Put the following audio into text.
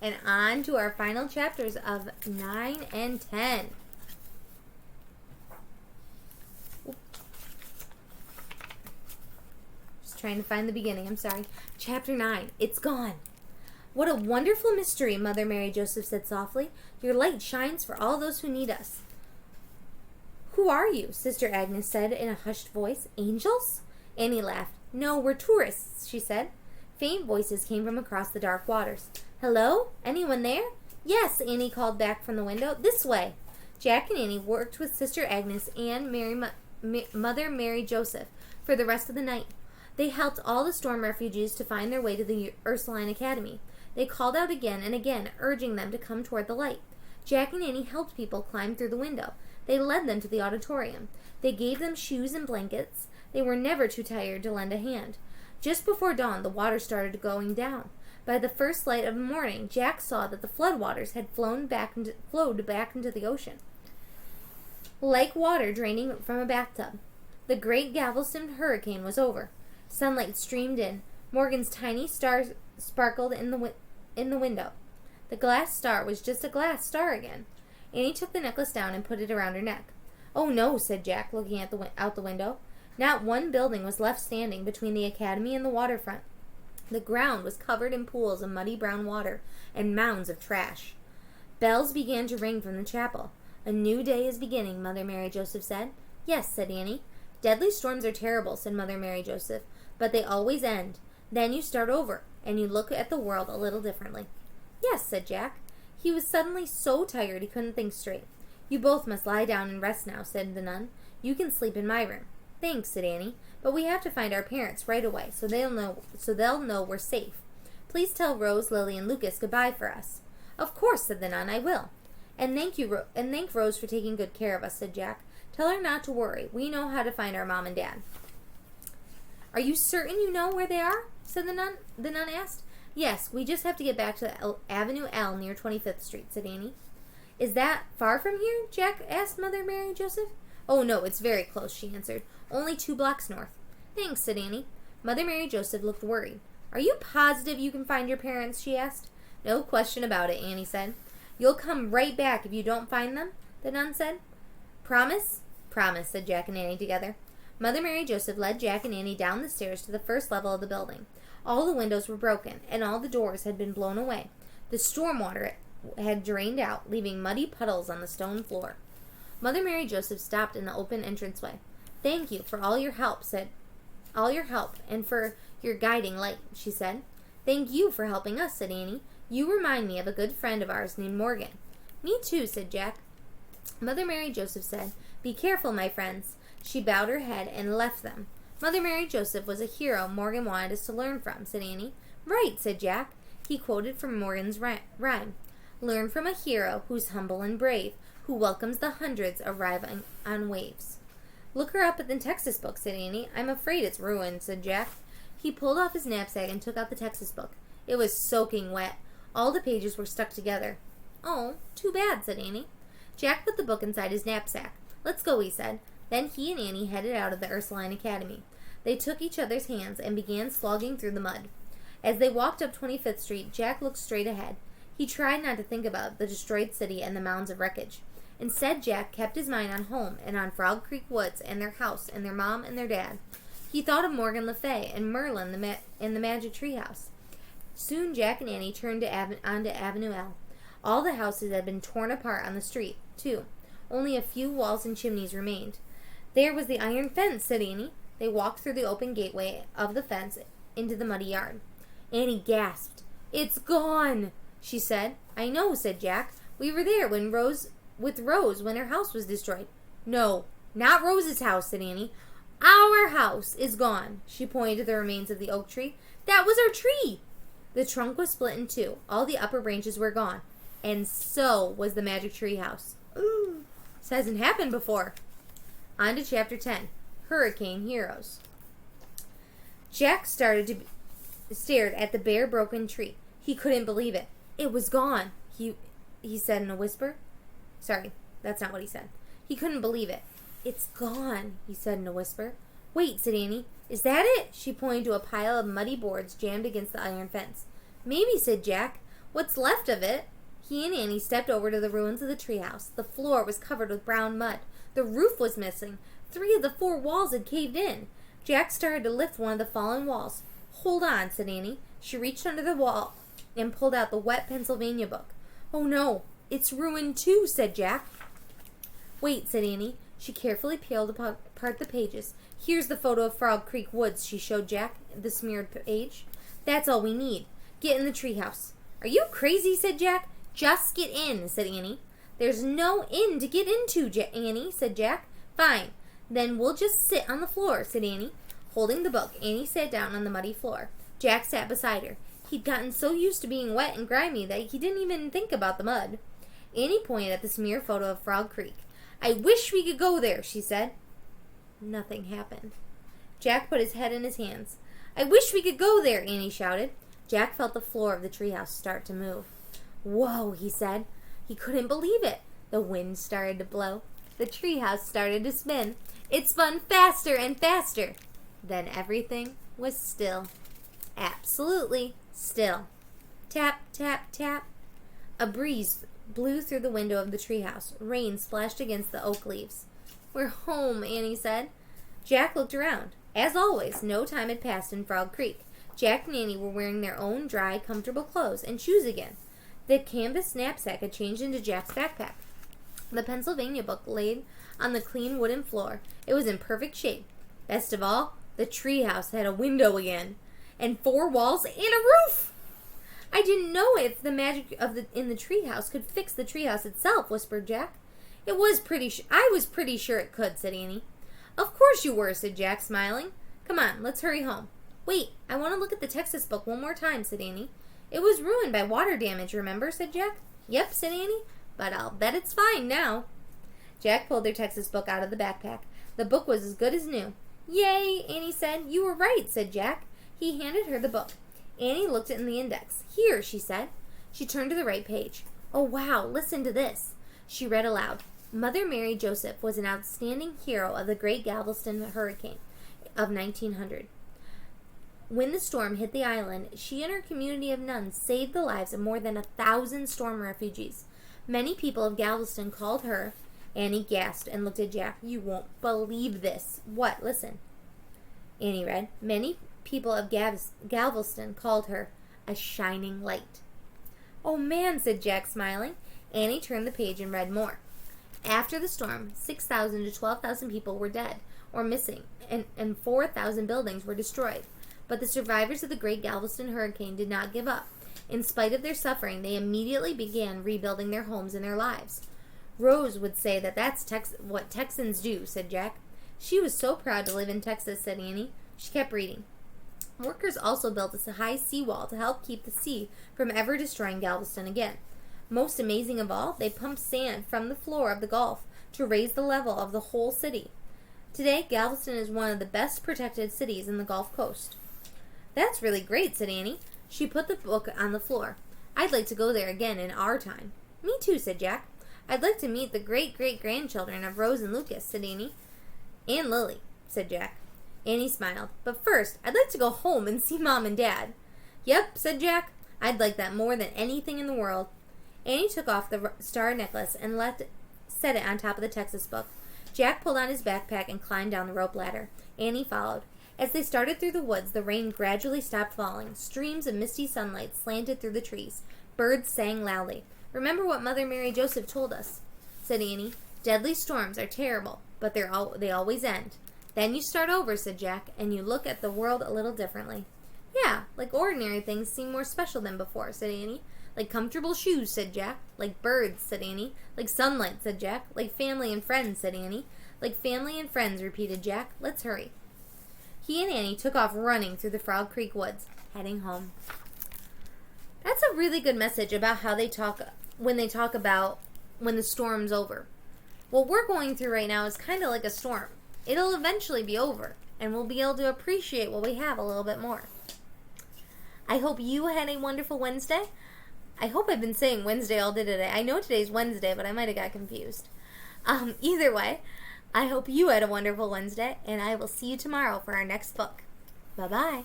And on to our final chapters of 9 and 10. Just trying to find the beginning. I'm sorry. Chapter 9. It's gone. What a wonderful mystery, Mother Mary Joseph said softly. Your light shines for all those who need us. Who are you? Sister Agnes said in a hushed voice. Angels? Annie laughed. No, we're tourists, she said. Faint voices came from across the dark waters. Hello? Anyone there? Yes, Annie called back from the window. This way. Jack and Annie worked with Sister Agnes and Mother Mary Joseph for the rest of the night. They helped all the storm refugees to find their way to the Ursuline Academy. They called out again and again, urging them to come toward the light. Jack and Annie helped people climb through the window. They led them to the auditorium. They gave them shoes and blankets. They were never too tired to lend a hand. Just before dawn, the water started going down. By the first light of the morning, Jack saw that the floodwaters had flowed back into the ocean, like water draining from a bathtub. The great Galveston hurricane was over. Sunlight streamed in. Morgan's tiny star sparkled in the window. The glass star was just a glass star again. Annie took the necklace down and put it around her neck. Oh no, said Jack, looking out the window. Not one building was left standing between the academy and the waterfront. The ground was covered in pools of muddy brown water and mounds of trash. Bells began to ring from the chapel. A new day is beginning, Mother Mary Joseph said. Yes, said Annie. Deadly storms are terrible, said Mother Mary Joseph, but they always end. Then you start over, and you look at the world a little differently. Yes, said Jack. He was suddenly so tired he couldn't think straight. You both must lie down and rest now, said the nun. You can sleep in my room. Thanks, said Annie, but we have to find our parents right away, so they'll know we're safe. Please tell Rose, Lily, and Lucas goodbye for us. Of course, said the nun, I will. And thank Rose for taking good care of us, said Jack. Tell her not to worry. We know how to find our mom and dad. Are you certain you know where they are? Said the nun. The nun asked. Yes, we just have to get back to Avenue L near 25th Street, said Annie. Is that far from here? Jack asked Mother Mary Joseph. Oh, no, it's very close, she answered. Only 2 blocks north. Thanks, said Annie. Mother Mary Joseph looked worried. Are you positive you can find your parents? She asked. No question about it, Annie said. You'll come right back if you don't find them, the nun said. Promise? Promise, said Jack and Annie together. Mother Mary Joseph led Jack and Annie down the stairs to the first level of the building. All the windows were broken, and all the doors had been blown away. The storm water had drained out, leaving muddy puddles on the stone floor. Mother Mary Joseph stopped in the open entranceway. Thank you for all your help, and for your guiding light, she said. Thank you for helping us, said Annie. You remind me of a good friend of ours named Morgan. Me too, said Jack. Mother Mary Joseph said, Be careful, my friends. She bowed her head and left them. Mother Mary Joseph was a hero Morgan wanted us to learn from, said Annie. Right, said Jack. He quoted from Morgan's rhyme. Learn from a hero who's humble and brave, who welcomes the hundreds arriving on waves. Look her up in the Texas book, said Annie. I'm afraid it's ruined, said Jack. He pulled off his knapsack and took out the Texas book. It was soaking wet. All the pages were stuck together. Oh, too bad, said Annie. Jack put the book inside his knapsack. Let's go, he said. Then he and Annie headed out of the Ursuline Academy. They took each other's hands and began slogging through the mud. As they walked up 25th Street, Jack looked straight ahead. He tried not to think about the destroyed city and the mounds of wreckage. Instead, Jack kept his mind on home and on Frog Creek Woods and their house and their mom and their dad. He thought of Morgan Le Fay and Merlin in the Magic Tree House. Soon Jack and Annie turned onto Avenue L. All the houses had been torn apart on the street, too. Only a few walls and chimneys remained. There was the iron fence, said Annie. They walked through the open gateway of the fence into the muddy yard. Annie gasped. It's gone, she said. I know, said Jack. We were there with Rose when her house was destroyed. No, not Rose's house, said Annie. Our house is gone. She pointed to the remains of the oak tree. That was our tree. The trunk was split in two. All the upper branches were gone. And so was the magic tree house. Ooh, this hasn't happened before. On to Chapter 10, Hurricane Heroes. Jack stared at the bare, broken tree. He couldn't believe it. It was gone, he said in a whisper. Sorry, that's not what he said. He couldn't believe it. It's gone, he said in a whisper. Wait, said Annie. Is that it? She pointed to a pile of muddy boards jammed against the iron fence. Maybe, said Jack. What's left of it. He and Annie stepped over to the ruins of the treehouse. The floor was covered with brown mud. The roof was missing. 3 of the 4 walls had caved in. Jack started to lift one of the fallen walls. Hold on, said Annie. She reached under the wall and pulled out the wet Pennsylvania book. Oh no, it's ruined too, said Jack. Wait, said Annie. She carefully peeled apart the pages. Here's the photo of Frog Creek Woods, she showed Jack, the smeared page. That's all we need. Get in the treehouse. Are you crazy, said Jack. Just get in, said Annie. There's no inn to get into, Annie, said Jack. Fine. Then we'll just sit on the floor, said Annie. Holding the book, Annie sat down on the muddy floor. Jack sat beside her. He'd gotten so used to being wet and grimy that he didn't even think about the mud. Annie pointed at the smear photo of Frog Creek. I wish we could go there, she said. Nothing happened. Jack put his head in his hands. I wish we could go there, Annie shouted. Jack felt the floor of the treehouse start to move. Whoa, he said. He couldn't believe it. The wind started to blow. The treehouse started to spin. It spun faster and faster. Then everything was still. Absolutely still. Tap, tap, tap. A breeze blew through the window of the treehouse. Rain splashed against the oak leaves. We're home, Annie said. Jack looked around. As always, no time had passed in Frog Creek. Jack and Annie were wearing their own dry, comfortable clothes and shoes again. The canvas knapsack had changed into Jack's backpack. The Pennsylvania book laid on the clean wooden floor. It was in perfect shape. Best of all, the treehouse had a window again, and 4 walls and a roof. I didn't know if the magic in the treehouse could fix the treehouse itself, whispered Jack. I was pretty sure it could, said Annie. Of course you were, said Jack, smiling. Come on, let's hurry home. Wait, I want to look at the Texas book one more time, said Annie. It was ruined by water damage, remember, said Jack. Yep, said Annie, but I'll bet it's fine now. Jack pulled their Texas book out of the backpack. The book was as good as new. Yay, Annie said. You were right, said Jack. He handed her the book. Annie looked in the index. Here, she said. She turned to the right page. Oh, wow, listen to this. She read aloud. Mother Mary Joseph was an outstanding hero of the great Galveston hurricane of 1900. When the storm hit the island, she and her community of nuns saved the lives of more than 1,000 storm refugees. Many people of Galveston called her. Annie gasped and looked at Jack. You won't believe this. What? Listen. Annie read. Many people of Galveston called her a shining light. Oh man, said Jack, smiling. Annie turned the page and read more. After the storm, 6,000 to 12,000 people were dead or missing, and 4,000 buildings were destroyed. But the survivors of the great Galveston hurricane did not give up. In spite of their suffering, they immediately began rebuilding their homes and their lives. Rose would say that that's what Texans do, said Jack. She was so proud to live in Texas, said Annie. She kept reading. Workers also built a high seawall to help keep the sea from ever destroying Galveston again. Most amazing of all, they pumped sand from the floor of the Gulf to raise the level of the whole city. Today, Galveston is one of the best protected cities in the Gulf Coast. That's really great, said Annie. She put the book on the floor. I'd like to go there again in our time. Me too, said Jack. I'd like to meet the great-great-grandchildren of Rose and Lucas, said Annie. And Lily, said Jack. Annie smiled. But first, I'd like to go home and see Mom and Dad. Yep, said Jack. I'd like that more than anything in the world. Annie took off the star necklace and set it on top of the Texas book. Jack pulled on his backpack and climbed down the rope ladder. Annie followed. As they started through the woods, the rain gradually stopped falling. Streams of misty sunlight slanted through the trees. Birds sang loudly. Remember what Mother Mary Joseph told us, said Annie. Deadly storms are terrible, but they always end. Then you start over, said Jack, and you look at the world a little differently. Yeah, like ordinary things seem more special than before, said Annie. Like comfortable shoes, said Jack. Like birds, said Annie. Like sunlight, said Jack. Like family and friends, said Annie. Like family and friends, repeated Jack. Let's hurry. He and Annie took off running through the Frog Creek woods, heading home. That's a really good message about how they talk when about when the storm's over. What we're going through right now is kind of like a storm. It'll eventually be over, and we'll be able to appreciate what we have a little bit more. I hope you had a wonderful Wednesday. I hope I've been saying Wednesday all day today. I know today's Wednesday, but I might have got confused. Either way, I hope you had a wonderful Wednesday, and I will see you tomorrow for our next book. Bye-bye.